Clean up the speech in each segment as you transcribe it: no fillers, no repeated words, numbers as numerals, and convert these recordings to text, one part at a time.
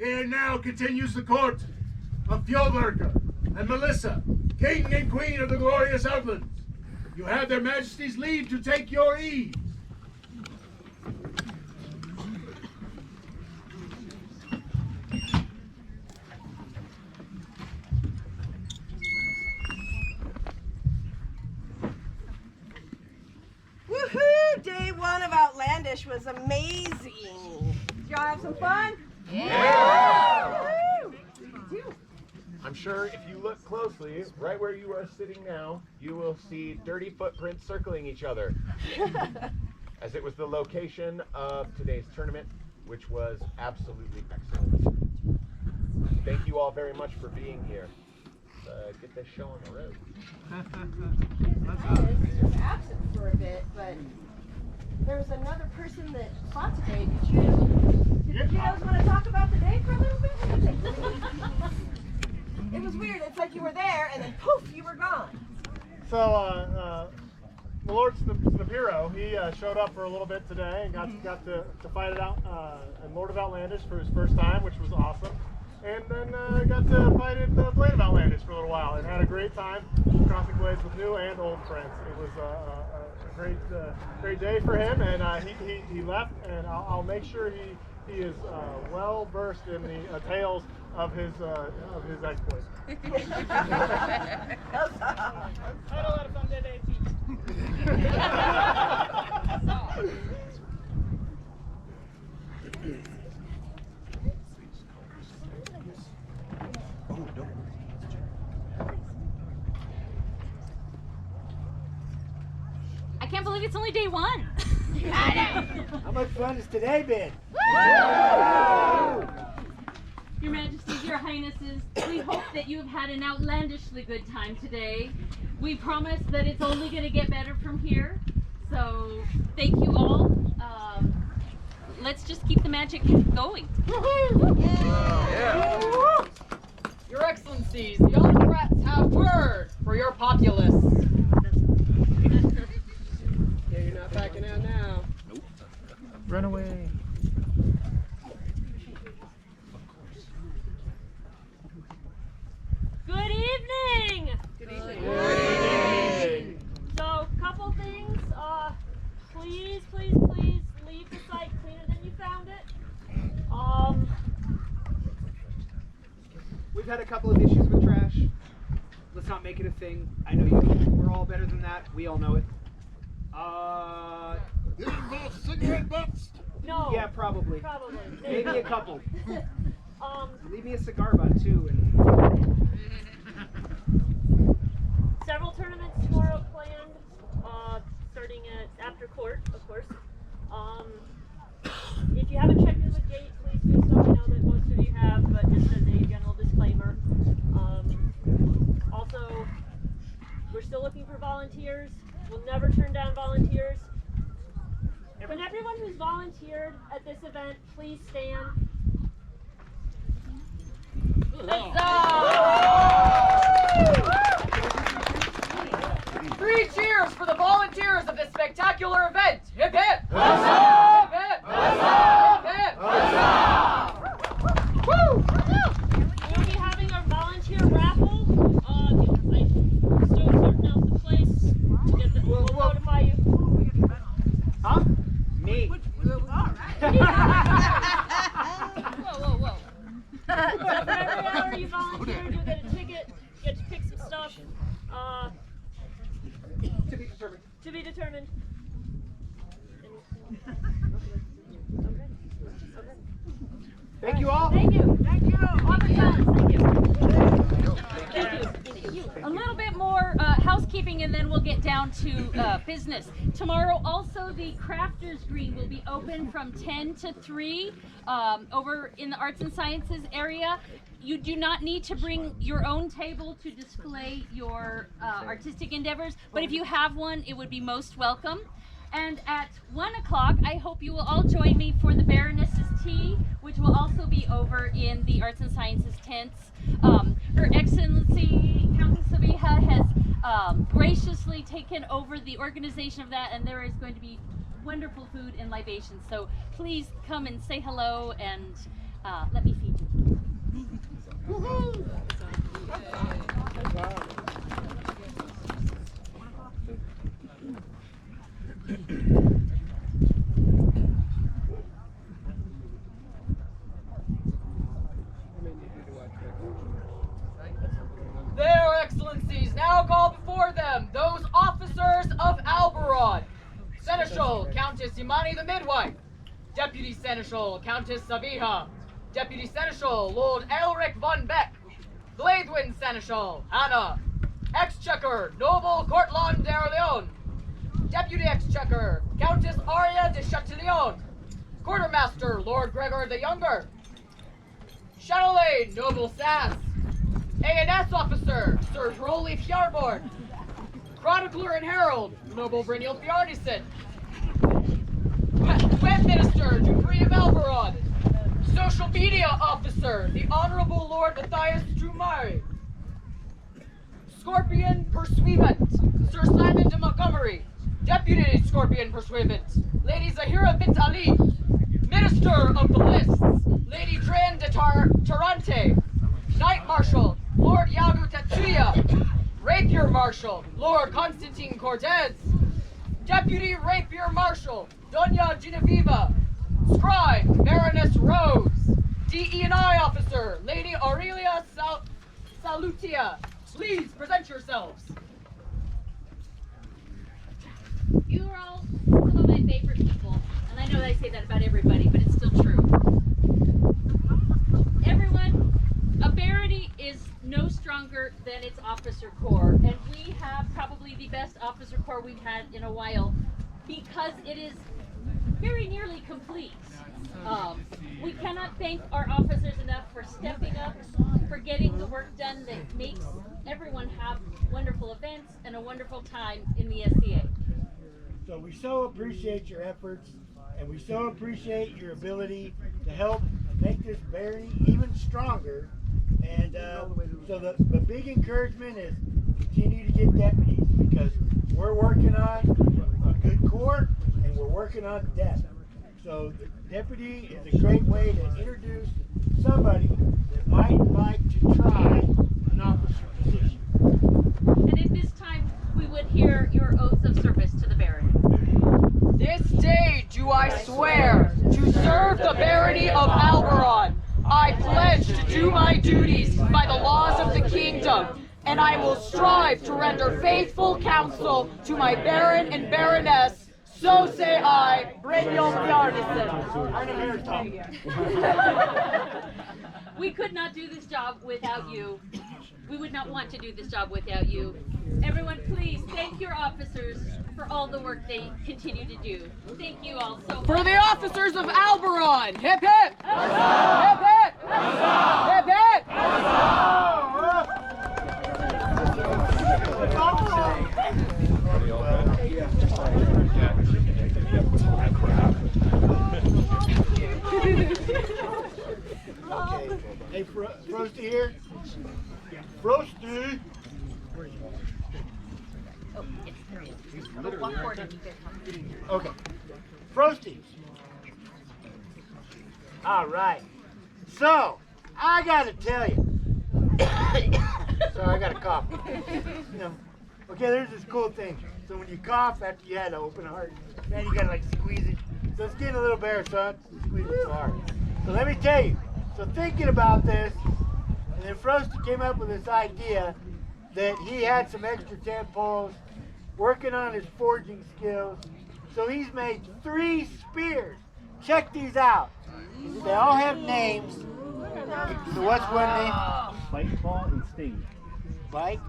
Here now continues the court of Fjolberga and Melissa, King and Queen of the glorious Outlands. You have their Majesties' leave to take your ease. Woohoo! Day one of Outlandish was amazing. Did y'all have some fun? Yeah! Woo-hoo! I'm sure if you look closely, right where you are sitting now, you will see dirty footprints circling each other. As it was the location of today's tournament, which was absolutely excellent. Thank you all very much for being here. Get this show on the road. Highness was absent for a bit, but there was another person that fought today. Did you guys want to talk about the day for a little bit? It was weird. It's like you were there and then poof, you were gone. So, my Lord Snapiro, he showed up for a little bit today and got to fight it out in Lord of Outlandish for his first time, which was awesome. And then got to fight at the Blade of Outlandish for a little while and had a great time crossing blades with new and old friends. It was a great day for him, and he left, and I'll make sure he is well versed in the tales of his exploits. I had a lot of fun today, I can't believe it's only day one. How much fun has today been? Your Majesties, Your Highnesses, we hope that you have had an outlandishly good time today. We promise that it's only going to get better from here. So, thank you all. Let's just keep the magic going. Yeah. Your Excellencies, the autocrats have word for your populace. Yeah, you're not backing out now. Nope. Run away. Good evening! Good evening. Good evening. So, couple things. Please leave the site cleaner than you found it. We've had a couple of issues with trash. Let's not make it a thing. I know we're all better than that. We all know it. It involves cigarette butts? No. Yeah, probably. Maybe a couple. Leave me a cigar butt too. Several tournaments tomorrow planned, starting after court, of course. If you haven't checked in with Gate, please do so. I know that most of you have, but just as a general disclaimer. Also, we're still looking for volunteers. We'll never turn down volunteers. When everyone who's volunteered at this event, please stand. Three cheers for the volunteers of this spectacular event. Hip hip! Huzzah! Hip hip! Huzzah! Hip hip! Huzzah! Woo! We'll be having our volunteer raffle. I'm still sorting out the place to get the. We'll notify you. Huh? Me. Whoa. So for every hour you volunteered, you'll get a ticket. You get to pick some stuff. To be determined. To be determined. Thank you all. Thank you. Thank you. Thank you. A little bit more housekeeping and then we'll get down to business. Tomorrow also the Crafters Green will be open from 10 to 3 over in the Arts and Sciences area. You do not need to bring your own table to display your artistic endeavors, but if you have one, it would be most welcome. And at 1 o'clock, I hope you will all join me for the Baronesses tea, which will also be over in the Arts and Sciences tents. Her Excellency, Countess Aria, has graciously taken over the organization of that, and there is going to be wonderful food and libations. So please come and say hello, and let me feed you. Their Excellencies now call before them those officers of al-Barran. Seneschal Countess Imani the Midwife, Deputy Seneschal Countess Sabiha, Deputy Seneschal Lord Elrick von Beck, Glaithwin Seneschal Hannah, Exchequer Noble Courtland de Leon, Deputy Exchequer Countess Aria de Chatillon, Quartermaster Lord Gregor the Younger, Chatelet Noble Sass, A&S Officer Sir Broly Fjarbord, Chronicler and Herald Noble Brynhild Bjarnison, Web Minister Dupree of al-Barran, Social Media Officer the Honorable Lord Matthias Strumari, Scorpion Pursuivant Sir Simon de Montgomery, Deputy Scorpion Pursuivant Lady Zahira bint Ali, Minister of the Lists Lady Dran de Tarante, Knight Marshal Lord Yagu Tetsuya, Rapier Marshal Lord Constantine Cortez, Deputy Rapier Marshal Doña Genevieva, Scribe Baroness Rose, DE&I Officer Lady Aurelia Salutia. Please present yourselves. You are all some of my favorite people, and I know that I say that about everybody, but it's still true. Everyone, a barony is no stronger than its officer corps, and we have probably the best officer corps we've had in a while because it is very nearly complete. We cannot thank our officers enough for stepping up, for getting the work done that makes everyone have wonderful events and a wonderful time in the SCA. So we so appreciate your efforts, and we so appreciate your ability to help make this barony even stronger. And so the big encouragement is continue to get deputies, because we're working on a good corps and we're working on depth. So the deputy is a great way to introduce somebody that might like to try an officer position. And at this time, we would hear your oaths of service to the barony. This day do I swear to serve the barony of al-Barran. I pledge to do my duties by the laws of the kingdom, and I will strive to render faithful counsel to my baron and baroness. So say I, Brynhild Bjarnison. We could not do this job without you. We would not want to do this job without you. Everyone, please thank your officers for all the work they continue to do. Thank you all so much. For the officers of al-Barran, hip hip! Hip hip! Hip hip! Okay. Hey, Frosty here? Frosty! Oh, it's there he is. I'll walk forward and you guys come. Okay. Frosty. All right. So, I gotta tell you. Sorry, I got a cough. Okay, there's this cool thing. So when you cough after you had an open heart, man, you gotta like squeeze it. So it's getting a little bare, so I have to squeeze it so hard. So let me tell you. So thinking about this, and then Frosty came up with this idea that he had some extra tent poles, working on his forging skills. So he's made 3 spears. Check these out. They all have names. So what's one name? Bite, claw, and sting. Bite?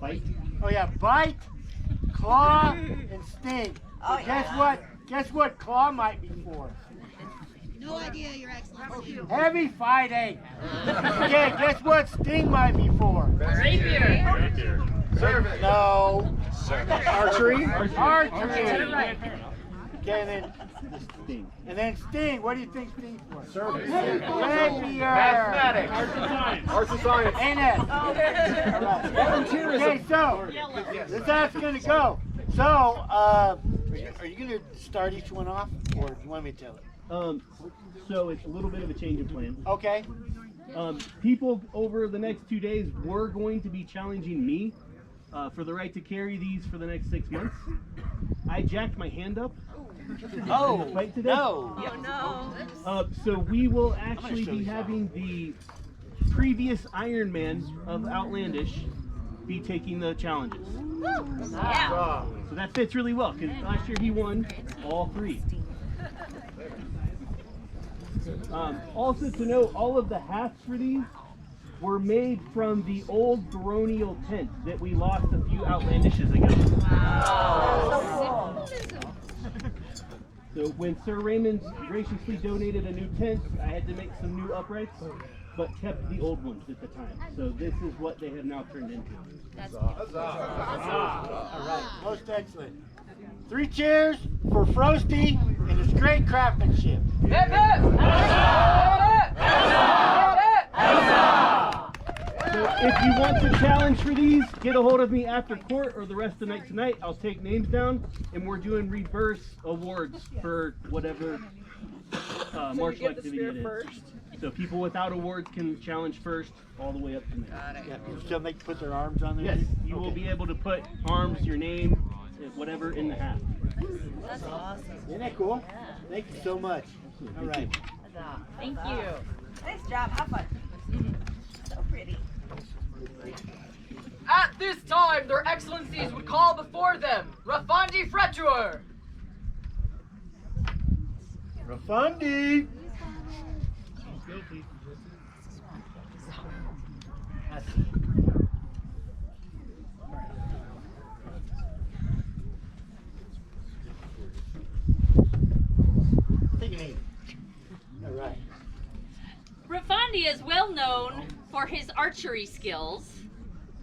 Bite. Oh yeah, bite, claw, and sting. So guess what claw might be for? No idea, Your Excellency. Heavy fighting. Okay, guess what sting might be for? Rapier! Service. No. Archery. Archery. Okay, Sting. and then sting. What do you think sting's for? Service. Rapier. Mathematics. Arts and science. Ain't it? All right. Okay, so this is how it's gonna go. So, are you gonna start each one off, or do you want me to tell it? So it's a little bit of a change of plan. Okay. People over the next 2 days were going to be challenging me for the right to carry these for the next 6 months. I jacked my hand up. Oh, Fight today. no. Oh no. So we will actually be having the previous Iron Man of Outlandish be taking the challenges. Yeah. So that fits really well because last year he won all 3. Also to note, all of the hats for these were made from the old baronial tent that we lost a few Outlandishes ago. Wow. So when Sir Raymond graciously donated a new tent, I had to make some new uprights, but kept the old ones at the time. So this is what they have now turned into. All right, most excellent. 3 cheers for Frosty and his great craftsmanship. Hip, hip! So if you want to challenge for these, get a hold of me after court or the rest of the night tonight. I'll take names down, and we're doing reverse awards for whatever martial activity it is. So people without awards can challenge first, all the way up to me. Yeah, you still make put their arms on there? Yes, you will be able to put arms, your name, whatever in the hat. That's awesome. Isn't that cool? Thank you so much. All right. Thank you. Nice job. Have fun. So pretty. At this time, their excellencies would call before them Rafandi Frettur. Rafandi. Take it easy. All right. Rafandi is well known for his archery skills,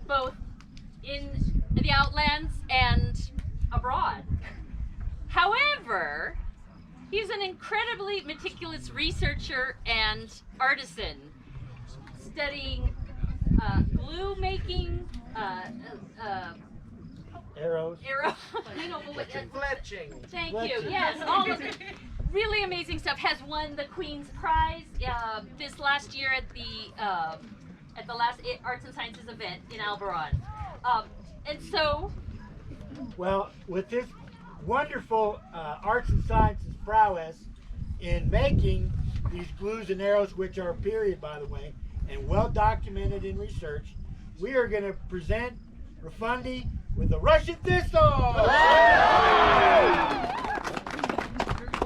both in the Outlands and abroad. However, he's an incredibly meticulous researcher and artisan, studying glue making, Arrows. I know, but Fletching. thank you. Yes, all of it. Really amazing stuff. Has won the Queen's Prize this last year at the last Arts and Sciences event in al-Barran. And so, Well, with this wonderful arts and sciences prowess in making these glues and arrows, which are period, by the way, and well documented in research, we are going to present Rafandi with the Russian Thistle!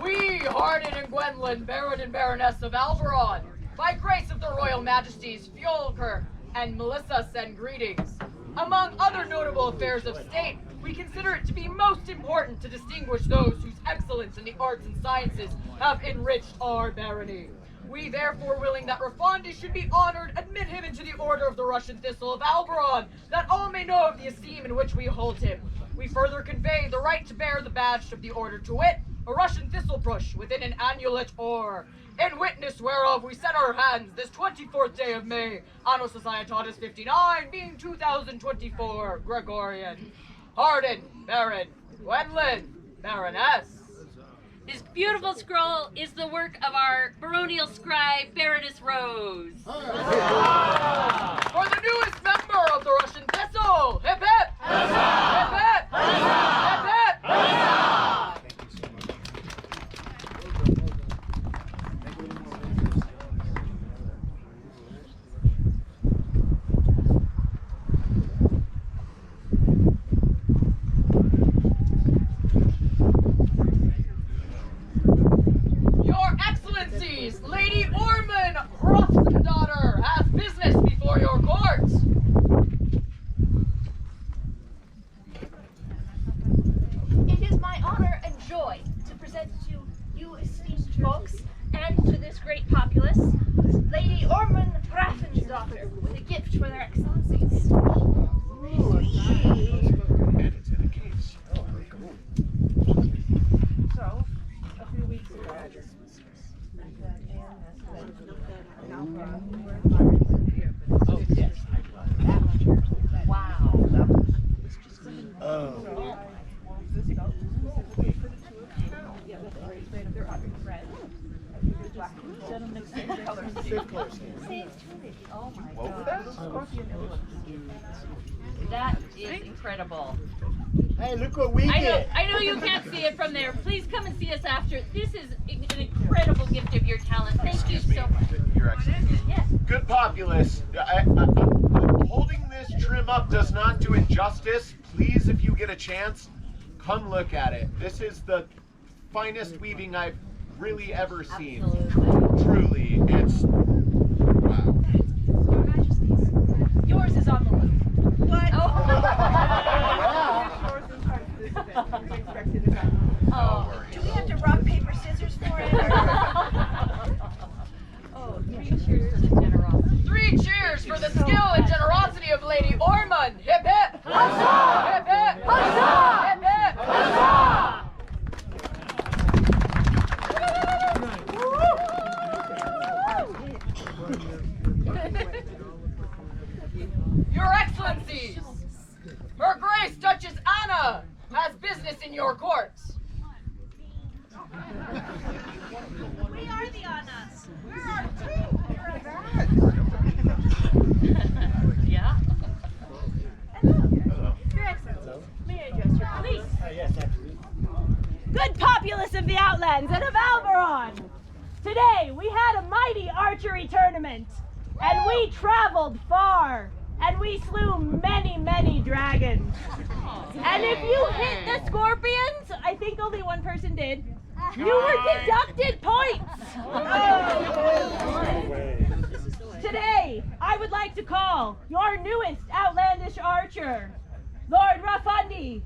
We, Hardin and Gwendolyn, Baron and Baroness of al-Barran, by grace of the Royal Majesties, Fjolkirk and Melissa, send greetings. Among other notable affairs of state, we consider it to be most important to distinguish those whose excellence in the arts and sciences have enriched our barony. We therefore willing that Rafandi should be honored, admit him into the order of the Russian Thistle of al-Barran, that all may know of the esteem in which we hold him. We further convey the right to bear the badge of the order, to wit, a Russian thistle brush within an annulet or, in witness whereof we set our hands this 24th day of May, Anno Societatis 59, being 2024, Gregorian. Hardin, Baron, Gwendolyn, Baroness. this beautiful scroll is the work of our baronial scribe, Baroness Rose. For the newest member of the Russian Thistle, hip hip! Hip hip! Hip hip! Your Excellencies, Lady Ormrún Hrafnsdóttirr has business before your court. It is my honor and joy to present to you esteemed folks and to this great populace, Lady Ormrún Hrafnsdóttirr, with a gift for their excellencies. So, a few weeks ago, wow. Oh. Oh my What was that? That is incredible. Hey, look what we did. I know you can't see it from there. Please come and see us after. This is an incredible gift of your talent. Thank you so much. Your Excellency. Yes. Good populace. Holding this trim up does not do it justice. Please, if you get a chance, come look at it. This is the finest weaving I've really ever seen. Absolutely. Truly, it's wow. Your Majesties. Yours is on the list. What? Oh. Do we have to rock, paper, scissors for it? Oh, 3 cheers for the generosity. 3 cheers for the skill and generosity of Lady Ormrún. Hip hip! Huzzah! Hip hip! Huzzah! Hip hip! Huzzah! Your Excellencies, Her Grace Duchess Anna has business in your courts. We are the Annas. Where are Yeah. Your Excellency, may I address your Please. Yes, absolutely. Good populace of the Outlands and of al-Barran. Today we had a mighty archery tournament, and we traveled far, and we slew many, many dragons. And if you hit the scorpions, I think only one person did, you were deducted points. Today, I would like to call your newest outlandish archer, Lord Rafandi.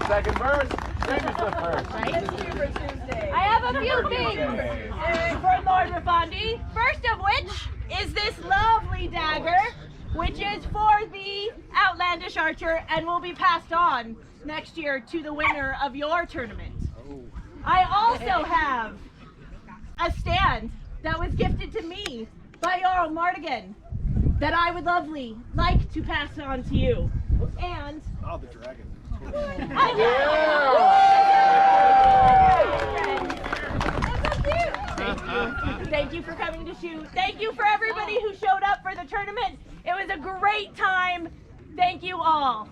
Second verse, same as the first. I have a few things for Lord Rafandi. First of which is this lovely dagger, which is for the outlandish archer and will be passed on next year to the winner of your tournament. I also have a stand that was gifted to me by Jarl Mardigan that I would like to pass on to you. And Oh, the dragon. Thank you for coming to shoot. Thank you for everybody who showed up for the tournament. It was a great time. Thank you all.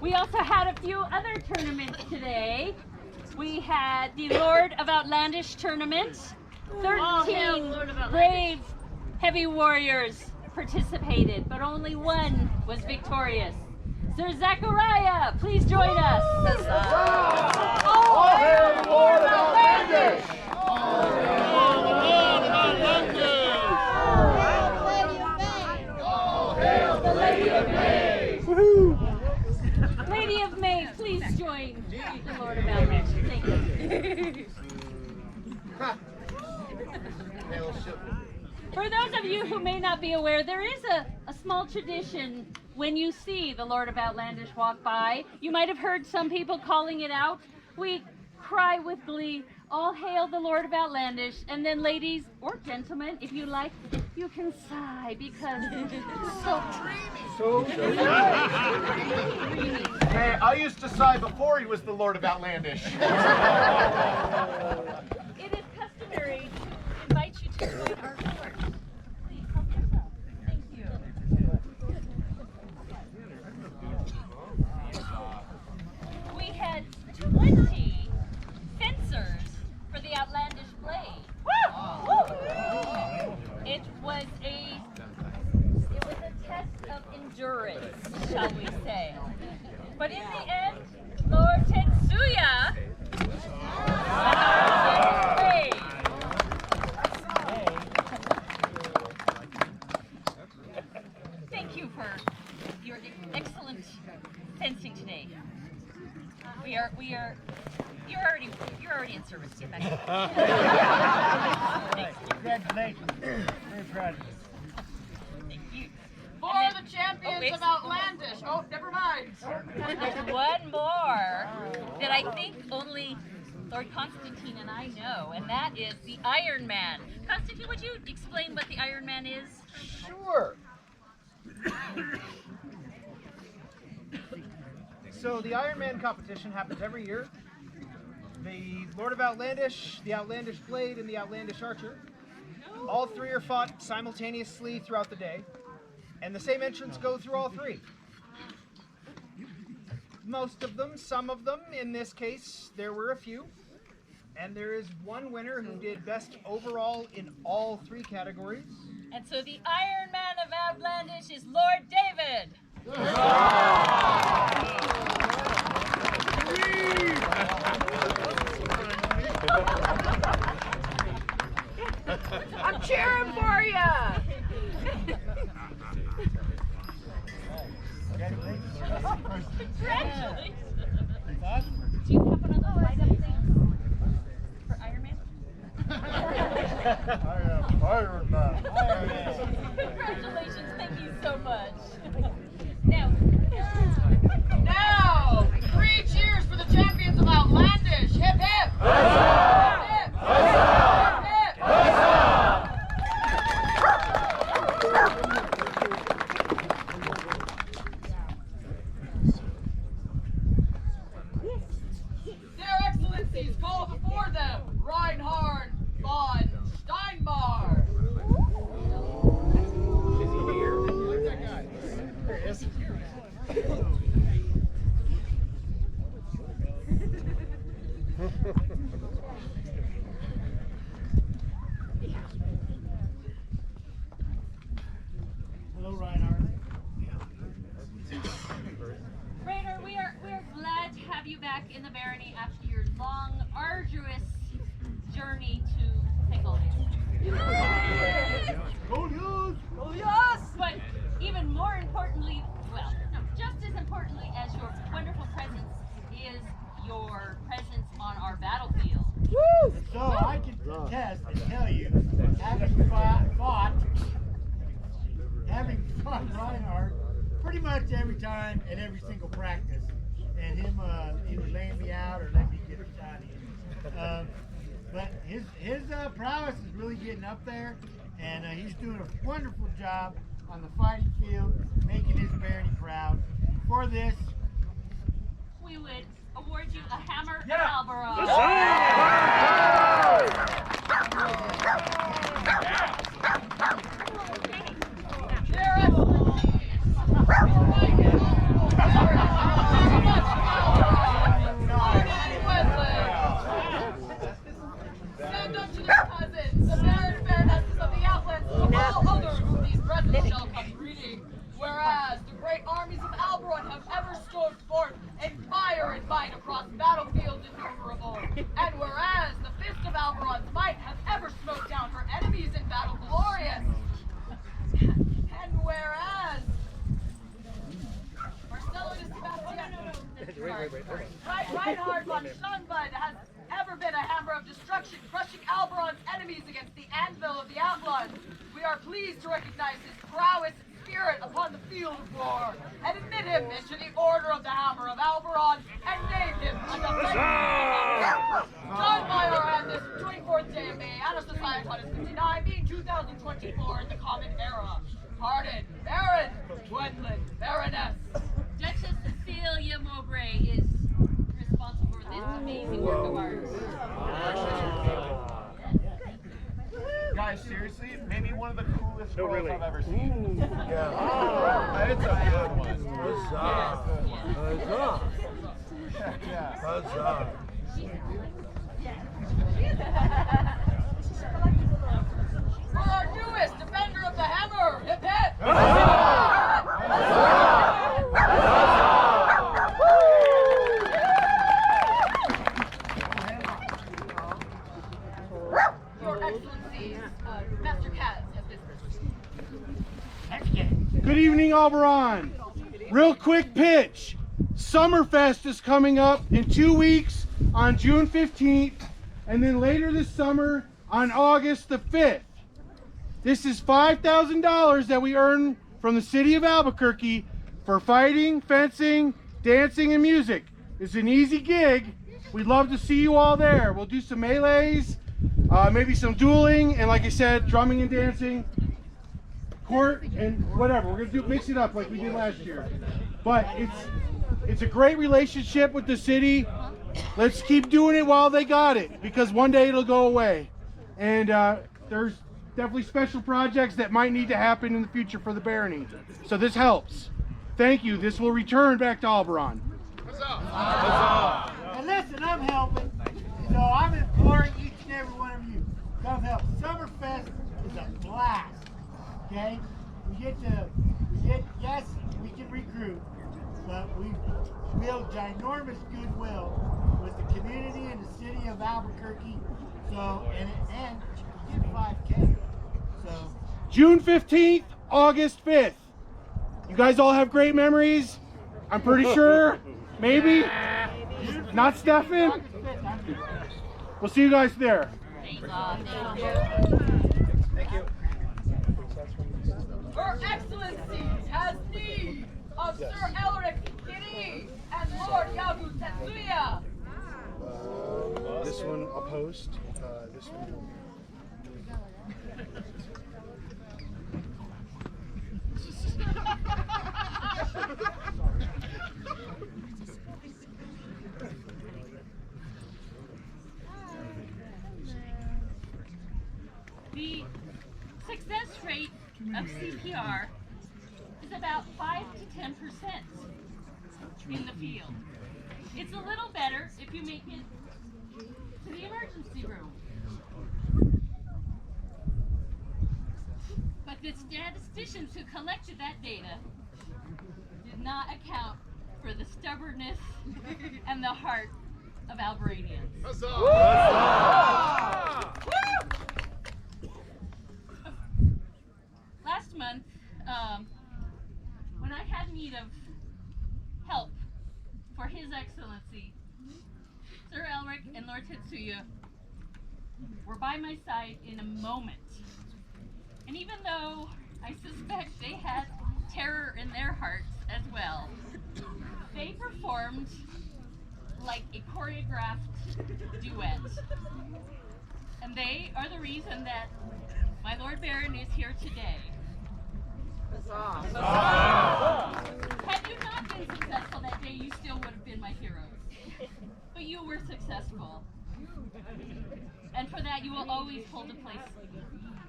We also had a few other tournaments today. We had the Lord of Outlandish tournament. 13 brave heavy warriors participated, but only one was victorious. Sir Zachariah, please join us. All hail the Lord of Outlandish! All hail the Lord of Outlandish! All hail the Lady of May! Lady of May, please join the Lord of Outlandish. Thank you. For those of you who may not be aware, there is a small tradition when you see the Lord of Outlandish walk by. You might have heard some people calling it out. We cry with glee, all hail the Lord of Outlandish, and then ladies or gentlemen, if you like, you can sigh because it's so dreamy. Hey, I used to sigh before he was the Lord of Outlandish. It is customary to invite you to join our court. Please help yourself. Thank you. We had 20 fencers for the Outlandish blade. It was a test of endurance, shall we say. But in the end, Lord Tetsuya thank you for your excellent fencing today. You're already in service. Get back. Congratulations. Very proud of you. Thank you. For the champions of Outlandish. Oh, never mind. There's one more that I think only Lord Constantine and I know, and that is the Iron Man. Constantine, would you explain what the Iron Man is? Sure. So the Iron Man competition happens every year. The Lord of Outlandish, the Outlandish Blade, and the Outlandish Archer. All three are fought simultaneously throughout the day, and the same entrants go through all three. Most of them, some of them, in this case, there were a few. And there is one winner who did best overall in all three categories. And so the Iron Man of Outlandish is Lord David. I'm cheering for you. Congratulations. Do you happen to light up things for Iron Man? I am Iron Man. Congratulations, thank you so much. Now, 3 cheers for the champions of Outlandish. Hip hip! Hip hip! Hip Their Excellencies call before them Reinhard von Stehlenbaur. Is he here? There he is. Hello, Reinhard. Reinhard, we are glad to have you back in the barony after your long, arduous journey to Pickle. But even more importantly, well, no, just as importantly as your wonderful presence is your presence on our battlefield. So I can attest and tell you, having fought Reinhard pretty much every time at every single practice, and him either laying me out or letting me get a shot in. But his prowess is really getting up there, and he's doing a wonderful job on the fighting field, making his barony proud. For this, We would award you a hammer of al-Barran. Stand up to their cousins, the Baron and Baronesses of the Outlands, and all others whom these presents shall come greeting. Whereas the great armies of Albuquerque have ever stood forth in fire and might across battlefields innumerable, and whereas the fist of Albuquerque's might has ever smote down her enemies in battle glorious, and whereas Reinhard von Stehlenbaur has ever been a hammer of destruction, crushing Albuquerque's enemies against the anvil of the Outlands. We are pleased to recognize his prowess and spirit upon the field of war, and admit him into the order of the hammer of Albuquerque, and name him as a John by our hand this 24th day of May, Anno Society 59, being 2024 in the Common Era. Pardon, Baron, Gwendolyn, Baroness. Duchess Cecilia Mowbray is responsible for this amazing work of art. Guys, seriously, maybe one of the coolest scrolls I've ever seen. Yeah. It's a good one. Huzzah. For our newest defender of the hammer, hip hip! Your Excellencies, Master Kaz has visitors. Good evening, al-Barran. Real quick pitch. Summerfest is coming up in 2 weeks on June 15th, and then later this summer on August the 5th. This is $5,000 that we earn from the city of Albuquerque for fighting, fencing, dancing, and music. It's an easy gig. We'd love to see you all there. We'll do some melees, maybe some dueling, and like I said, drumming and dancing, court, and whatever. We're gonna mix it up like we did last year. But it's It's a great relationship with the city. Let's keep doing it while they got it, because one day it'll go away. And there's definitely special projects that might need to happen in the future for the barony. So this helps. Thank you. This will return back to al-Barran. And listen, I'm helping. So I'm imploring each and every one of you, come help. Summerfest is a blast. Okay? Yes, we can recruit, but we build ginormous goodwill with the community and the city of Albuquerque. So, and you get 5K. So, June 15th, August 5th. You guys all have great memories? I'm pretty sure. Maybe? Not Stefan? We'll see you guys there. Thank you. Her Excellencies has need of Sir Elrick and Lord Yagu Tetsuya. This one I'll post. This one. The success rate of CPR is about 5 to 10% in the field. It's a little better if you make it to the emergency room. But the statisticians who collected that data did not account for the stubbornness and the heart of Albaranians. Last month, when I had need of help for His Excellency, Sir Elrick and Lord Tetsuya were by my side in a moment. And even though I suspect they had terror in their hearts as well, they performed like a choreographed duet. And they are the reason that my Lord Baron is here today. Had you not been successful that day, you still would have been my heroes. But you were successful. And for that, you will always hold a place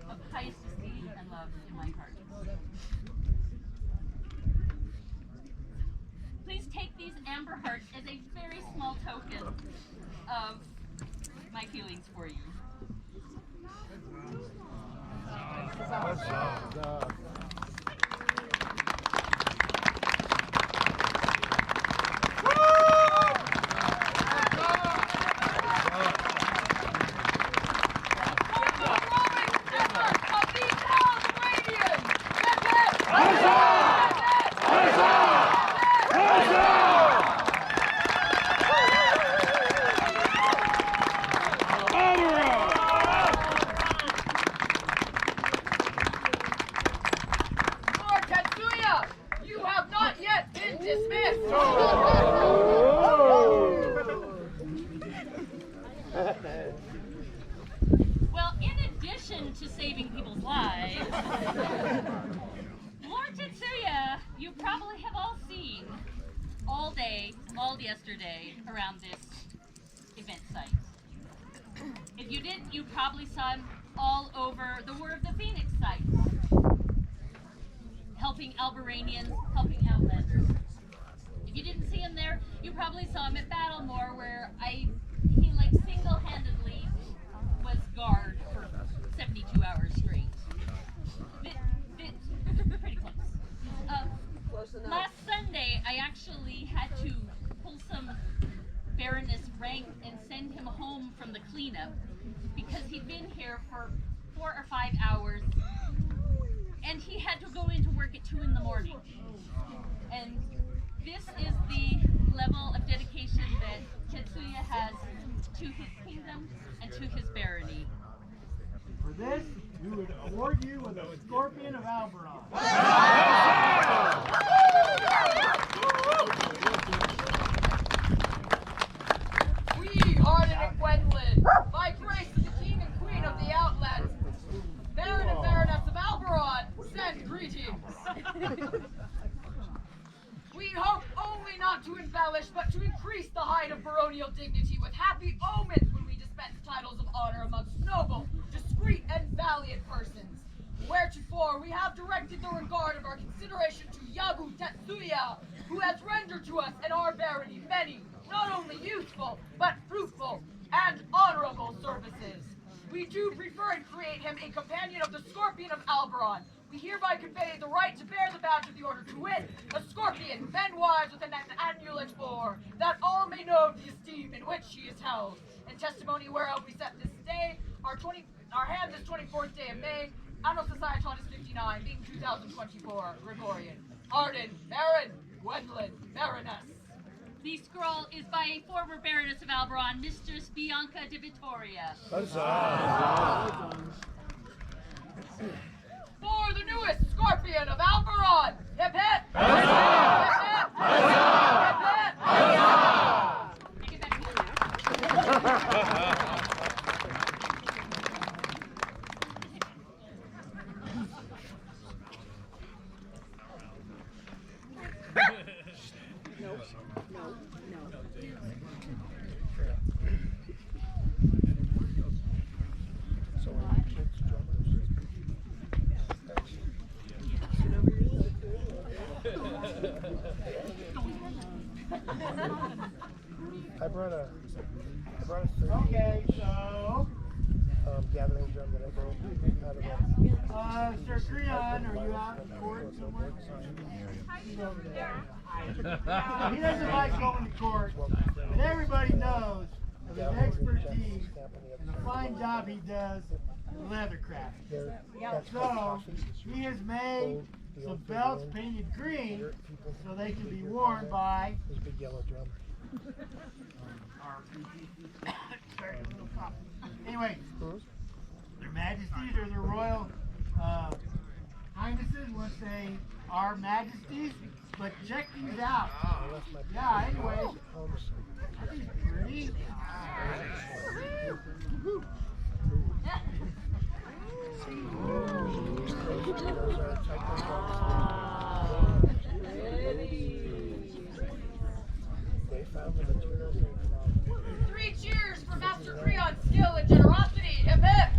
of highest esteem and love in my heart. Please take these amber hearts as a very small token of my feelings for you. Well, in addition to saving people's lives, Lord Tetsuya, you probably have all seen all day, all yesterday around this event site. If you didn't, you probably saw him all over the War of the Phoenix site, helping Albaranians, helping Outlanders. If you didn't see him there, you probably saw him at Battlemore, where he like single-handedly was guard for 72 hours straight. Pretty close. Close enough. Last Sunday, I actually had to pull some Baroness rank and send him home from the cleanup because he'd been here for 4 or 5 hours, and he had to go into work at 2 in the morning. And this is the level of dedication that Tetsuya has to his kingdom and to his barony. for this, we would award you with a Scorpion of al-Barran. We, Arden and Gwendolyn, by grace of the King and Queen of the Outlands, Baron and Baroness of al-Barran, send greetings. We hope only not not to embellish, but to increase the height of baronial dignity with happy omens when we dispense titles of honor amongst noble, discreet, and valiant persons. Wheretofore we have directed the regard of our consideration to Yagu Tetsuya, who has rendered to us and our barony many, not only useful, but fruitful and honorable services. We do prefer and create him a companion of the Scorpion of al-Barran. We hereby convey the right to bear the badge of the order to wit, a scorpion, men-wise with an annulet bore, that all may know the esteem in which he is held. In testimony whereof we set this day, our hand this 24th day of May, Anno Societatis 59, being 2024, Gregorian. Arden, Baron, Gwendolyn, Baroness. The scroll is by a former Baroness of al-Barran, Mistress Bianca de Vittoria. For the newest Scorpion of al-Barran, hip hip! Huzzah! Hip hip! Huzzah! I brought a Okay, so, gathering drum that I broke out of Sir Creon, are you out in court somewhere? He's over there. He doesn't like going to court, but everybody knows of his expertise and the fine job he does in leathercraft. So, he has made some belts painted green so they can be worn by this big yellow drum. Anyway, their Majesties or their Royal Highnesses will say our Majesties, but check these out. Yeah, anyway, are these pretty? They found the materials they found. 3 cheers for Master Creon's skill and generosity! Hip hip!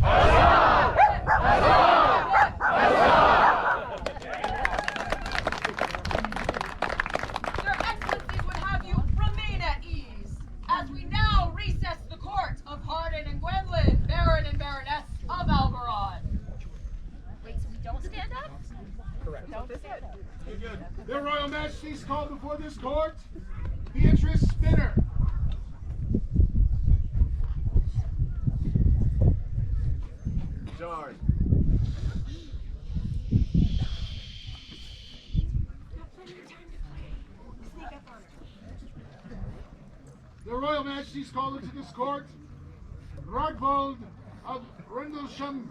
Their Excellencies would have you remain at ease, as we now recess the court of Arden and Gwendolyn, Baron and Baroness of al-Barran. Wait, so we don't stand up? Correct. Very good. Their Royal Majesties called before this court, Beatrice Bittr. Darn. Their Royal Majesties called into this court, Ragnvaldr of Rendlesham.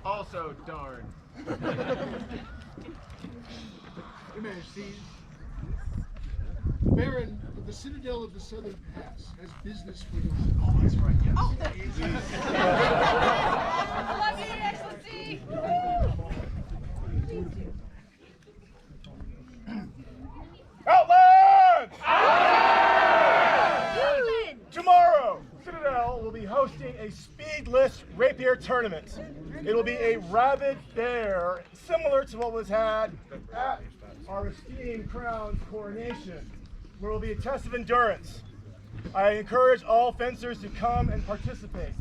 Also darn. Your Majesties, the Baron of the Citadel of the Southern Pass has business for you. Oh, that's right, yes. Oh. Lovely Excellency! Outlands! Tomorrow, Citadel will be hosting a speedless rapier tournament. It'll be a rabid fair similar to what was had at our esteemed crown's coronation, where it will be a test of endurance. I encourage all fencers to come and participate.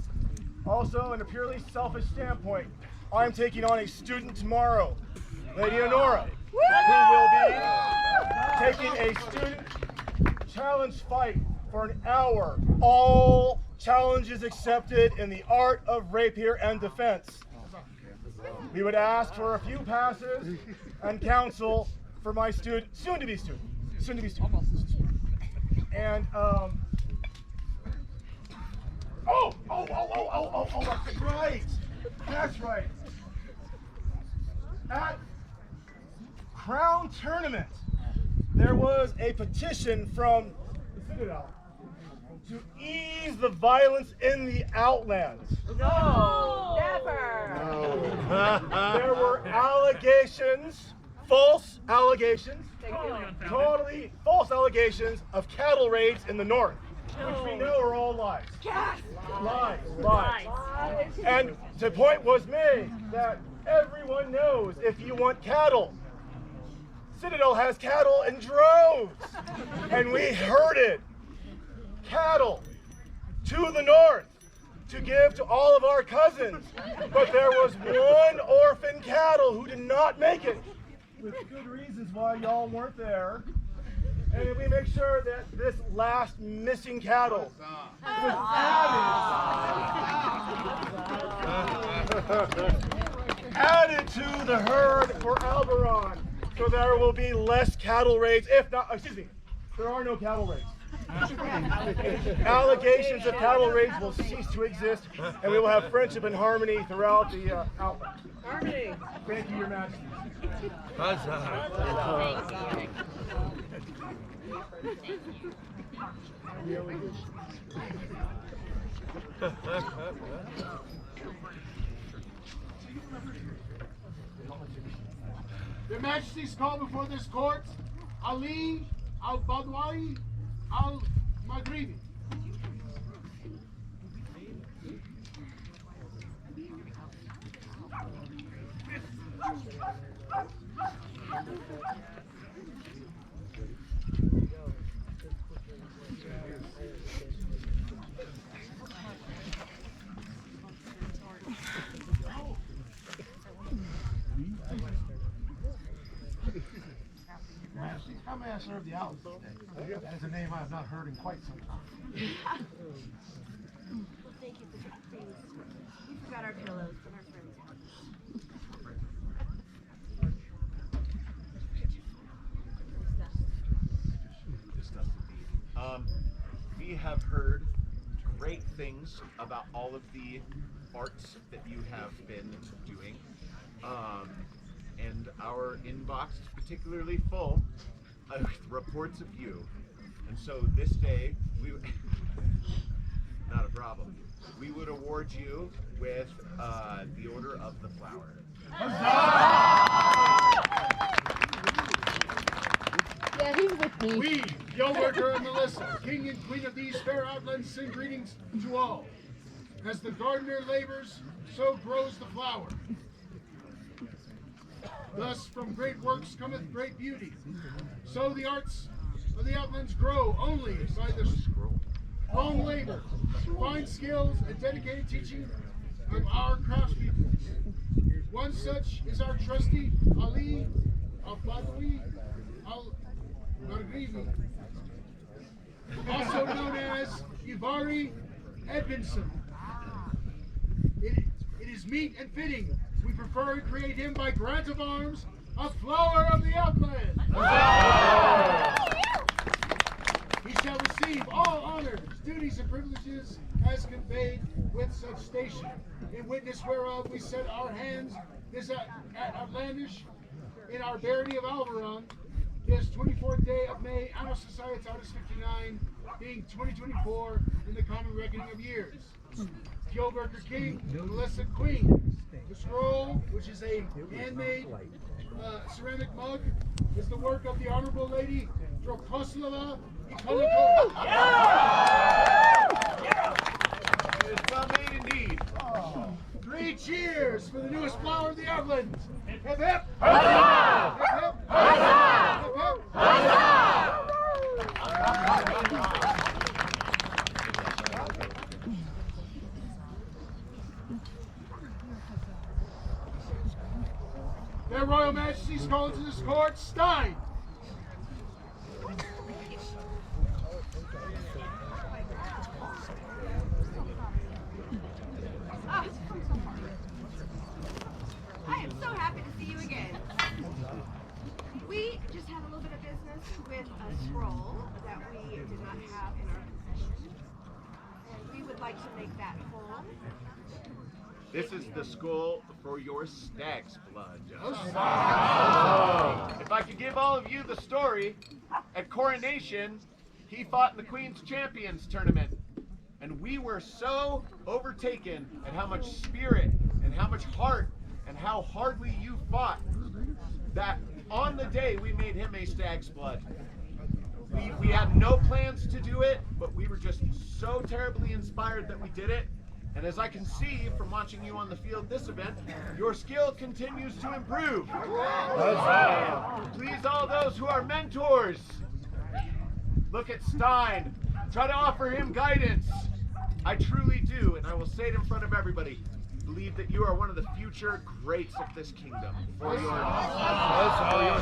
Also, in a purely selfish standpoint, I'm taking on a student tomorrow, Lady Honora, who will be taking a student challenge fight for an hour. All challenges accepted in the art of rapier and defense. We would ask for a few passes and counsel for my student, soon to be student. And that's right. At Crown Tournament, there was a petition from the Citadel to ease the violence in the Outlands. No, never. There were allegations, false allegations, totally false allegations of cattle raids in the north, which we know are all lies. Lies. And the point was made that everyone knows if you want cattle, Citadel has cattle in droves, and we herded cattle to the north to give to all of our cousins, but there was one orphan cattle who did not make it, with good reasons why y'all weren't there. And we make sure that this last missing cattle was added to the herd for al-Barran, so there will be less cattle raids. If not, excuse me, there are no cattle raids. Allegations of cattle raids will cease to exist, and we will have friendship and harmony throughout the Outlands. Harmony. Thank you, Your Majesty. Their Majesties call before this court Ali, al-Badawi, al-Maghribi. How may I serve the Outlands today? That is a name I have not heard in quite some time. Thank you for the things. We forgot our pillows from our friend's house. We have heard great things about all of the arts that you have been doing. And our inbox is particularly full of reports of you. And so this day, not a problem. We would award you with the Order of the Flower. Yeah, he's with me. We, Gilberger and Melissa, King and Queen of these fair Outlands, send greetings to all. As the gardener labors, so grows the flower. Thus, from great works cometh great beauty. So the arts of the Outlands grow only by the long labor, fine skills, and dedicated teaching of our craftspeople. One such is our trusty Ali, al-Badawi, al-Maghribi, also known as Ivari Edmondson. It is meet and fitting we prefer to create him by grant of arms, a flower of the Outlands. He shall receive all honors, duties, and privileges as conveyed with such station, in witness whereof we set our hands this at Outlandish in our Barony of Albuquerque, this 24th day of May, Anno Societatis 59, being 2024 in the common reckoning of years. Gilberger King, Melissa Queen. The scroll, which is a handmade ceramic mug, is the work of the Honorable Lady Drokoslava Ikonikova. It is well made indeed. 3 cheers for the newest flower of the Outlands. Hip hip! Huzzah! Hip hip! Huzzah! Hip hip! Huzzah! Their Royal Majesties call into this court Stein. I am so happy to see you again. We just had a little bit of business with a scroll that we did not have in our possession. And we would like to make that whole. This is the skull for your stag's blood. Oh. If I could give all of you the story, at Coronation, he fought in the Queen's Champions tournament. And we were so overtaken at how much spirit and how much heart and how hardly you fought, that on the day we made him a stag's blood. We had no plans to do it, but we were just so terribly inspired that we did it. And as I can see from watching you on the field this event, your skill continues to improve. Please, all those who are mentors, look at Stein. Try to offer him guidance. I truly do, and I will say it in front of everybody, believe that you are one of the future greats of this kingdom for your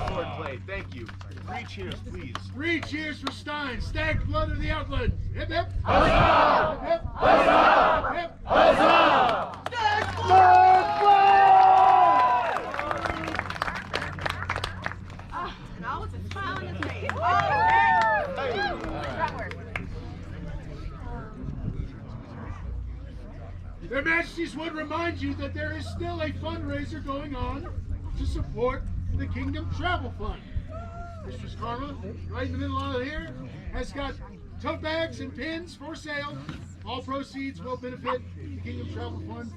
sword play. Thank you. 3 cheers, please. 3 cheers for Stein, stag blood of the Outlands. Hip hip. Huzzah! Hip hip. Huzzah! Hip. Huzzah! Stag blood! And all with a smile on his face. Their Majesties would remind you that there is still a fundraiser going on to support the Kingdom Travel Fund. Mistress Karma, right in the middle of here, has got tote bags and pins for sale. All proceeds will benefit the Kingdom Travel Fund,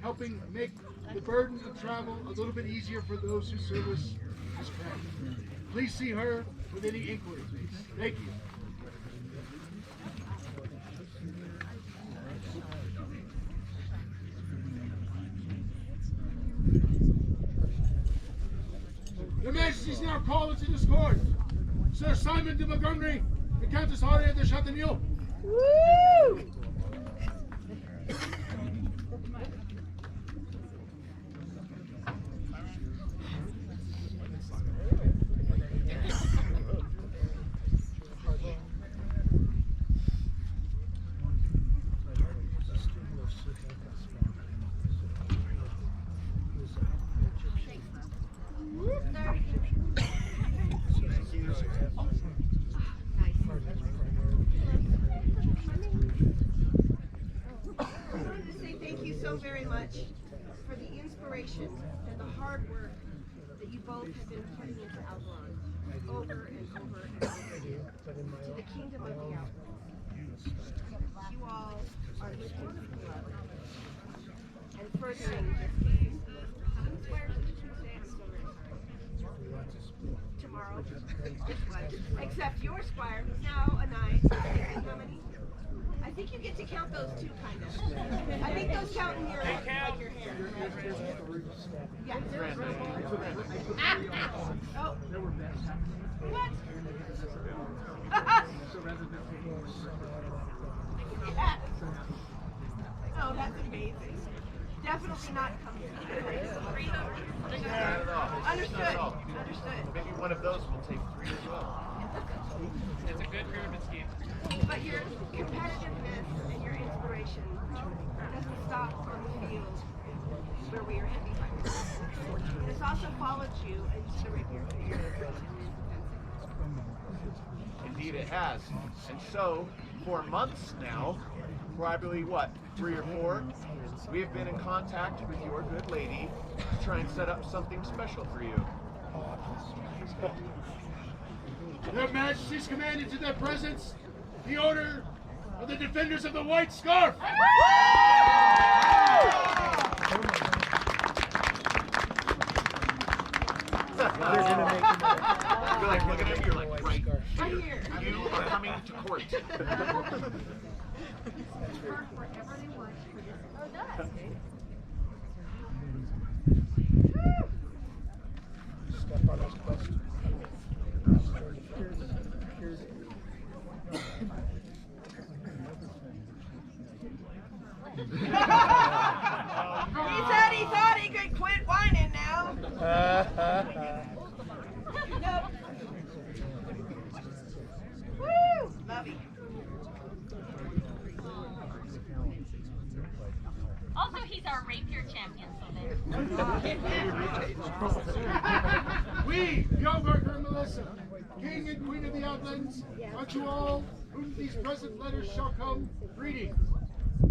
helping make the burden of travel a little bit easier for those who service this craft. Please see her with any inquiries. Thank you. Your Majesties now call into this court Sir Simon de Montgomery and Countess Aria de Chatagnoux. Woo! Very much for the inspiration and the hard work that you both have been putting into Al-Barran over and over and over again to the Kingdom of the Outlands. You all are lifting people up and furthering this game. How many squares did you say? I'm so sorry. Tomorrow? Except your squire, who's now a knight. How many? I think you get to count those too, kind of. I think those count in your, like your hand. Yeah. Oh. What? Yeah. Oh, that's amazing. Definitely not coming. Understood. Understood. Maybe one of those will take 3 as well. It's a good pyramid scheme. But your competitiveness and your inspiration doesn't stop on the field where we are heavy fighters. It has also followed you into the rapier career. Indeed it has. And so, for months now, probably what, 3 or 4, we have been in contact with your good lady to try and set up something special for you. Their Majesties command into their presence the order of the Defenders of the White Scarf! You're like, look at him, you're like, right. I'm here. You are coming to court. Step on his quest. He thought he could quit whining now. Nope. Woo! Lovey. Also, he's our rapier champion, so there. We, Yagu and Melissa, King and Queen of the Outlands, unto all whom these present letters shall come, greeting,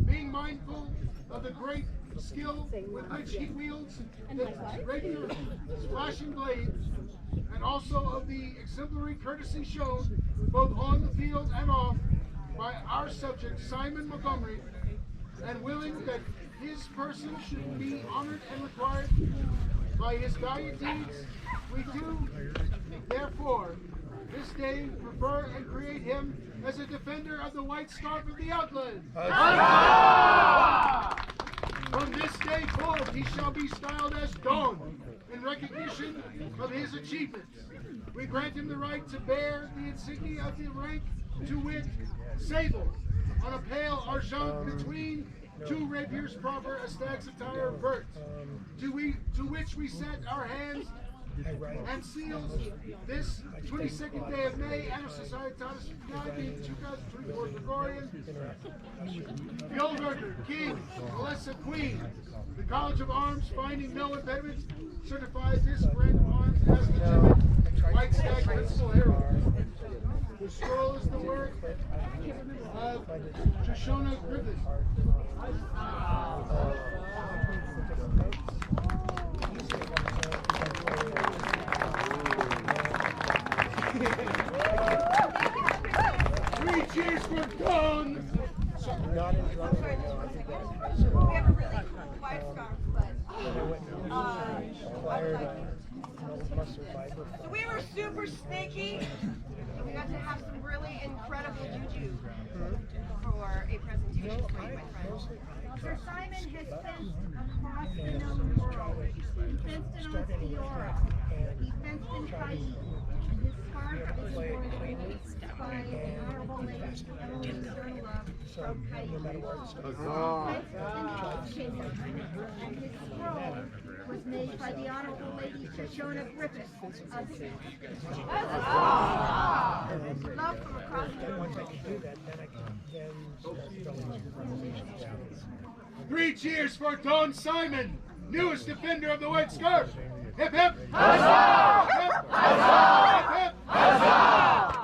being mindful of the great skill with which he wields the rapier, flashing blade, and also of the exemplary courtesy shown both on the field and off by our subject Simon Montgomery, and willing that his person should be honored and required by his valiant deeds, we do, therefore, this day prefer and create him as a defender of the white scarf of the Outlands. From this day forth, he shall be styled as Don in recognition of his achievements. We grant him the right to bear the insignia of the rank, to wit, sable, on a pale argent between two rapiers proper, a stag's attire vert, to which we set our hands and seals this 22nd day of May, Anno Societatis United, 2024 Gregorian. The Old Order, King, Melissa Queen, the College of Arms, finding no impediment, certifies this grant of arms as legitimate white stag principal herald. The scroll is the work of Shoshona Griffin. 3 cheers for Dawn! We have a really cool white scarf, but so we were super sneaky. We got to have some really incredible juju for a presentation for you, my friends. Sir Simon has fenced across the known world. He fenced in Osceola. He fenced in Paso. And his scarf is embroidered by the Honorable Lady Emily Sternlove from Kane. He fenced in Duchess. And his scroll was made by the Honorable Lady Shoshona Griffith of Citadel. Love from across the world. 3 cheers for Don Simon, newest defender of the white scarf. Hip hip! Huzzah! Hip hip! Huzzah! Hip hip! Huzzah!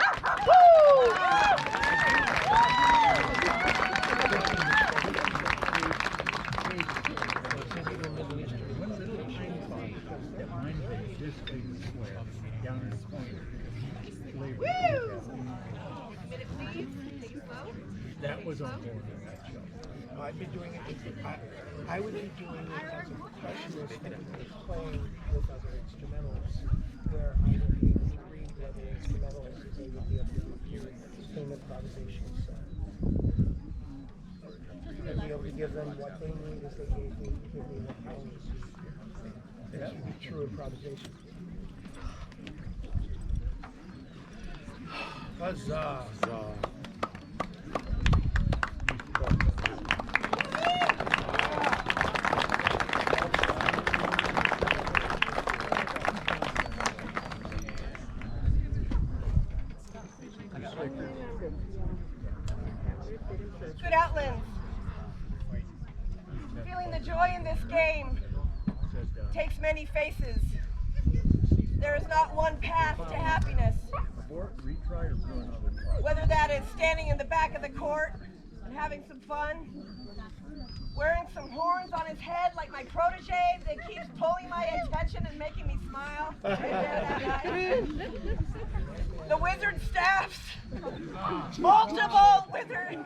That was on board in that show. I'd be doing it. I would be doing it as a percussionist playing with other instrumentalists, where I would be able to read the other instrumentalists, and they would be able to hear the same improvisation set. And be able to give them what they need as they give me what I need. That would be true improvisation. Huzzah! Good Outlands. Feeling the joy in this game takes many faces. There is not one path to happiness. Whether that is standing in the back of the court and having some fun, wearing some horns on his head like my protege that keeps pulling my attention and making me smile. The wizard staffs, multiple wizard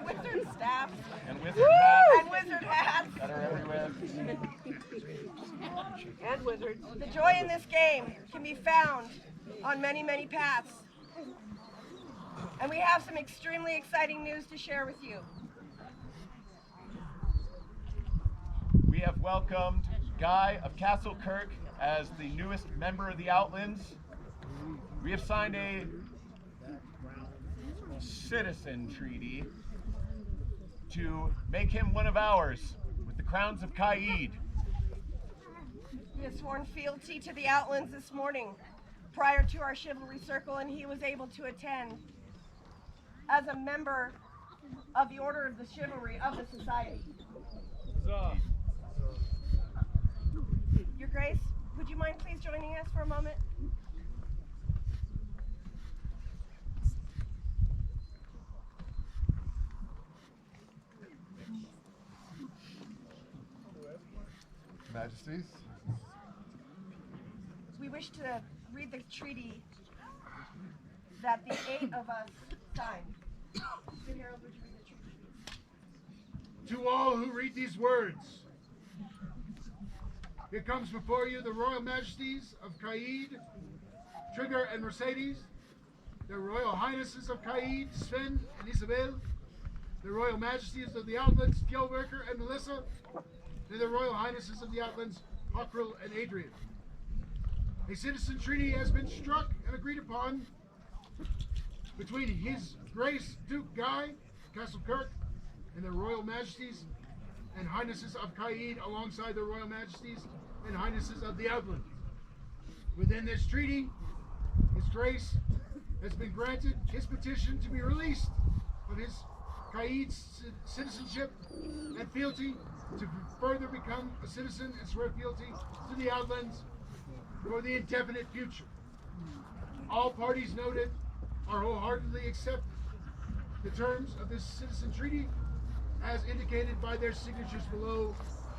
staffs, and wizard hats that are everywhere. And wizards. The joy in this game can be found on many, many paths. And we have some extremely exciting news to share with you. We have welcomed Guy of Castle Kirk as the newest member of the Outlands. We have signed a citizen treaty to make him one of ours with the crowns of Caid. He has sworn fealty to the Outlands this morning prior to our chivalry circle, and he was able to attend as a member of the Order of the Chivalry of the Society. Your Grace, would you mind please joining us for a moment? Majesties. We wish to read the treaty that the 8 of us signed. Mr. Harold, would you read the treaty? To all who read these words, Here comes before you the Royal Majesties of Caerthe, Trigger and Mercedes, the Royal Highnesses of Caerthe, Sven and Isabel, the Royal Majesties of the Outlands, Fjellwerker and Melissa, and the Royal Highnesses of the Outlands, Hockrell and Adrian. A citizen treaty has been struck and agreed upon between His Grace Duke Guy of Castle Kirk and the Royal Majesties and Highnesses of Caerthe alongside the Royal Majesties and Highnesses of the Outland. Within this treaty, His Grace has been granted his petition to be released of his Caerthe citizenship and fealty to further become a citizen and swear fealty to the Outlands for the indefinite future. All parties noted are wholeheartedly accept the terms of this citizen treaty as indicated by their signatures below,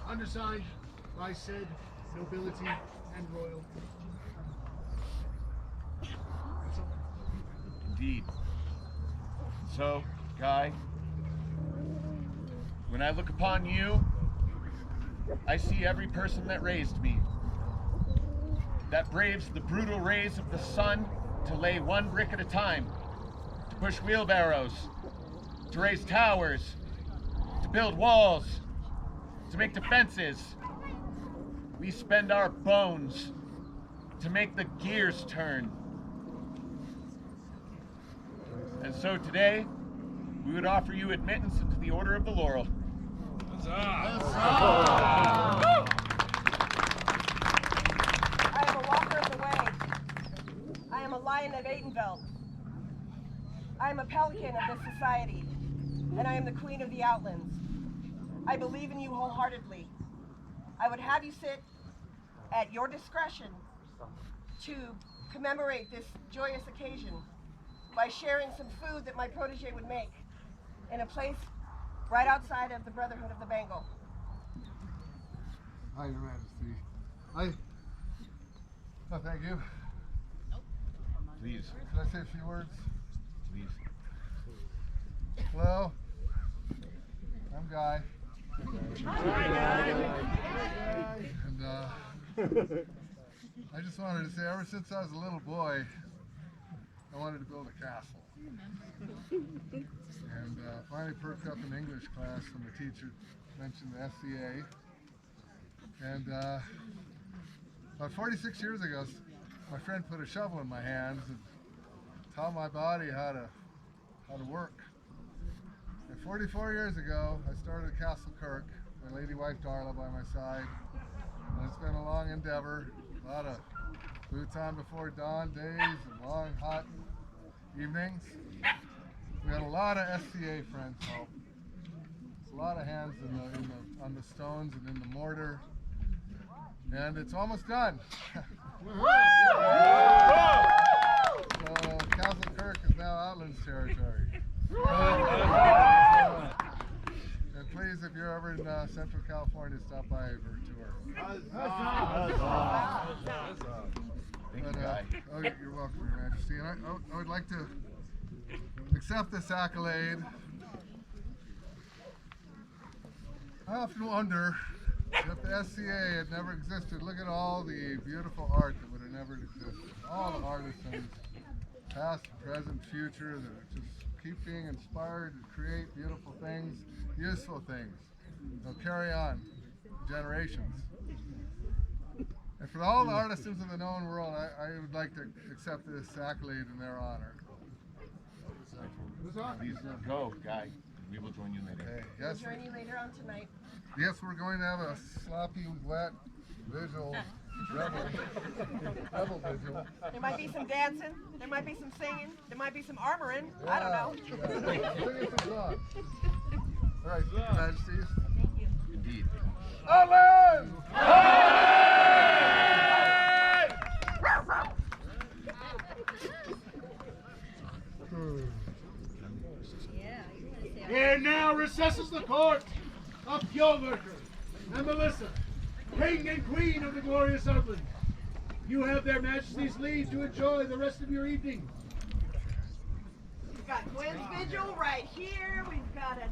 undersigned by said nobility and royal. Indeed. So, Guy, when I look upon you, I see every person that raised me, that braves the brutal rays of the sun to lay one brick at a time, to push wheelbarrows, to raise towers, to build walls, to make defenses. We spend our bones to make the gears turn. And so today, we would offer you admittance into the Order of the Laurel. I am a walker of the way. I am a lion of Atendveldt. I am a pelican of this society, and I am the queen of the Outlands. I believe in you wholeheartedly. I would have you sit at your discretion to commemorate this joyous occasion by sharing some food that my protege would make in a place right outside of the Brotherhood of the Bangle. Hi, Your Majesty. No, thank you. Please. Can I say a few words? Please. Hello. I'm Guy. And I just wanted to say, ever since I was a little boy, I wanted to build a castle. And finally perked up in English class when the teacher mentioned the SCA. And about 46 years ago, my friend put a shovel in my hands and taught my body how to work. And 44 years ago, I started Castle Kirk, my lady wife Darla by my side. And it's been a long endeavor, a lot of boots on before dawn days and long hot evenings. We had a lot of SCA friends help. It's a lot of hands on the stones and in the mortar. And it's almost done. So Castle Kirk is now Outlands territory. And please, if you're ever in Central California, stop by for a tour. Thank you, Guy. You're welcome, Your Majesty. And I would like to accept this accolade. I often wonder if the SCA had never existed. Look at all the beautiful art that would have never existed. All the artisans, past, present, future, that just keep being inspired to create beautiful things, useful things. They'll carry on generations. And for all the artisans in the known world, I would like to accept this accolade in their honor. Please go, Guy. We will join you later. Okay. We'll Yes, join you later on tonight. yes, we're going to have a sloppy, wet, vigil, rebel vigil. There might be some dancing, there might be some singing, there might be some armoring. I don't know. All right, Your Majesties. Thank you. Indeed. Outlands! And now recesses the court of Fjellwerker and Melissa, King and Queen of the glorious Outlands. You have their Majesty's leave to enjoy the rest of your evening. We've got Gwen's Vigil right here. We've got a